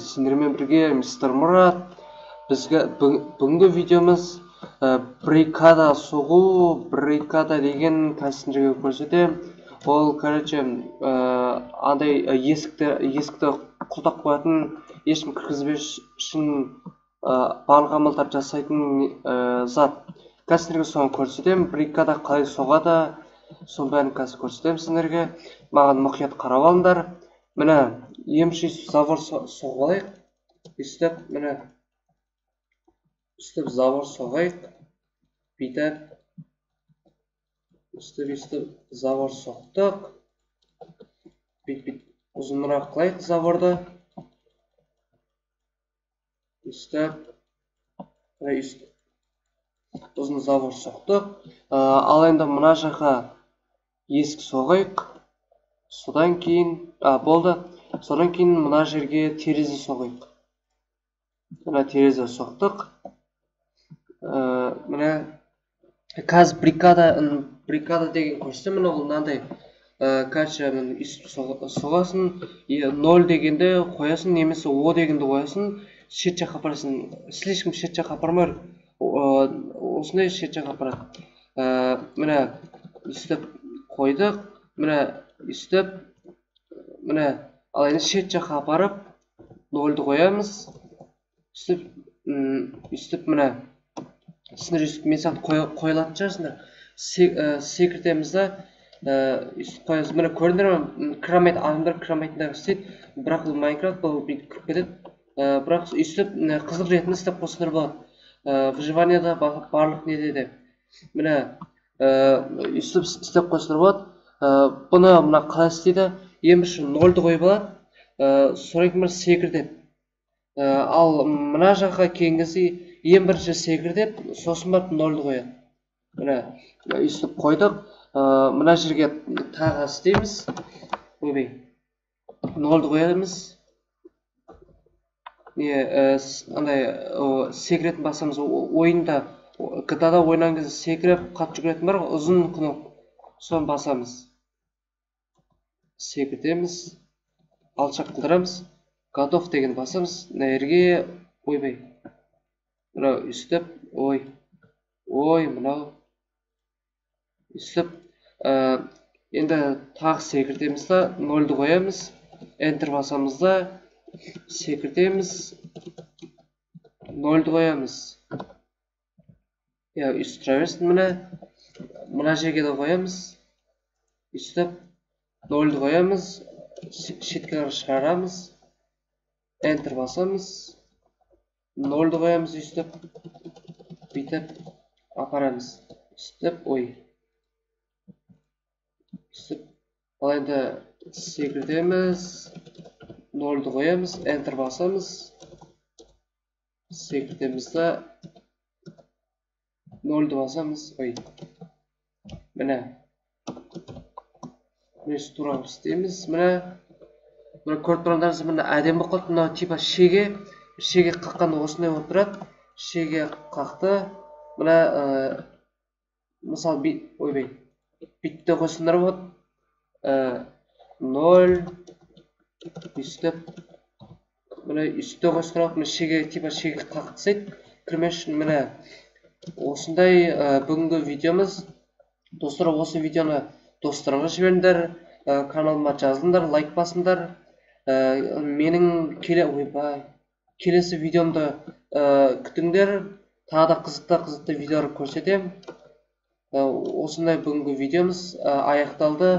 сендермен бірге мистер Мұрат. Бізге бүгінгі видеомыз брейкада соғу, брейкада деген кәсіндерге көрсетем. Ол, короче, андай есікті құлдап қоятын, ешкім кіргізбес үшін барлық амалдар жасайтын зат. Кәсіндерге соны көрсетем. Брейкада қалай соғады, соның бәрін қазір көрсетем сендерге. Маған мұқият қарап алыңдар. Міне, емші завор соғып алайық. Үстіп, міне, үстіп завор соғайық. Бүйтіп, үстіп завор соқтық. Бүйтіп, ұзынырақ қылайық заворды. Үстіп, ұзын завор соқтық. Ал енді мына жаққа есік соғайық. Содан кейін, болды. Содан кейін мына жерге терезе соғайық. Мына терезе соқтық. Міне, қазір брейкада деген көрсетем. Міне ол мынандай. Короче, үстіп соғасын. 0 дегенде қоясын, немесе О дегенде қоясын. Шет жаққа апарасын. Слишком шет жаққа апармай. Осындай шет жаққа апарады. Міне, үстіп қойдық. Міне, үстіп, міне, ал енді шет жаққа апарып, 0-ді қоямыз. Үстіп, міне, сендер үстіп, мен саған қойылатын шығарсыңдар. Секретеміз да, үстіп қоямыз. Міне, көрдіңдер ме? Крамайт, адамдар крамайтындағы істейді. Бірақ бұл Майнкрафт, бұл бүйтіп кіріп кетеді. Бірақ үстіп, қызық ретінде істеп қосылар болады. Выживанияда барлық неде де. Міне, үстіп істеп қосылар болады. Бұны мұна қалай істейді? Ең бірінші 0-ді қойып алады. Содан кейін секіртеді. Ал мына жаққа келгенде ең бірінші секіртеді, сосын барып 0-ді қояды. Міне, үстіп қойдық. Мына жерге тағы істейміз. Ойбай. 0-ді қоямыз. Андай секіретін басамыз. Ойында, GTA-да ойнаған кезде секіріп, қатты жүгіретін бар, ұзын кнопка. Соны басамыз. Секіртеміз. Алшақ қылдырамыз. Готов деген басамыз. Нәрге, ойбай. Мынау үстіп, ой, мынау. Үстіп, енді тағы секіртеміз да, 0-ді қоямыз. Enter басамыз да, секіртеміз. 0-ді қоямыз. Үстіп тұра берсін, мына жерге де қоямыз. Үстіп, 0-ді қоямыз. Шетке шығарамыз. Enter басамыз. 0-ді қоямыз үстіп. Бүйтіп апарамыз. Үстіп, ой. Үстіп, ал енді секіртеміз. 0-ді қоямыз. Enter басамыз. Секіртеміз да. 0-ді басамыз. Ой. Міне. Мені туралы істейміз. Міне көріп тұрғандарыңыз, міне әдем болып қалды. Мынау типа шеге қаққанда осындай болып тұрады. Шеге қақты. Міне мысалы ойбай. Бүйтті қойсындар болады. 0 үстіп. Міне үстті қойсындар болады. Міне шеге қақты сайт. Кірмеш үшін міне осындай бүгінгі видеомыз. Достар, осы видеоны достарыңа жіберіңдер, каналыма жазылыңдар, лайк басыңдар. Менің келесі видеомды күтіңдер. Тағы да қызықты видеолар көрсетем. Осындай бүгінгі видеомыз аяқталды.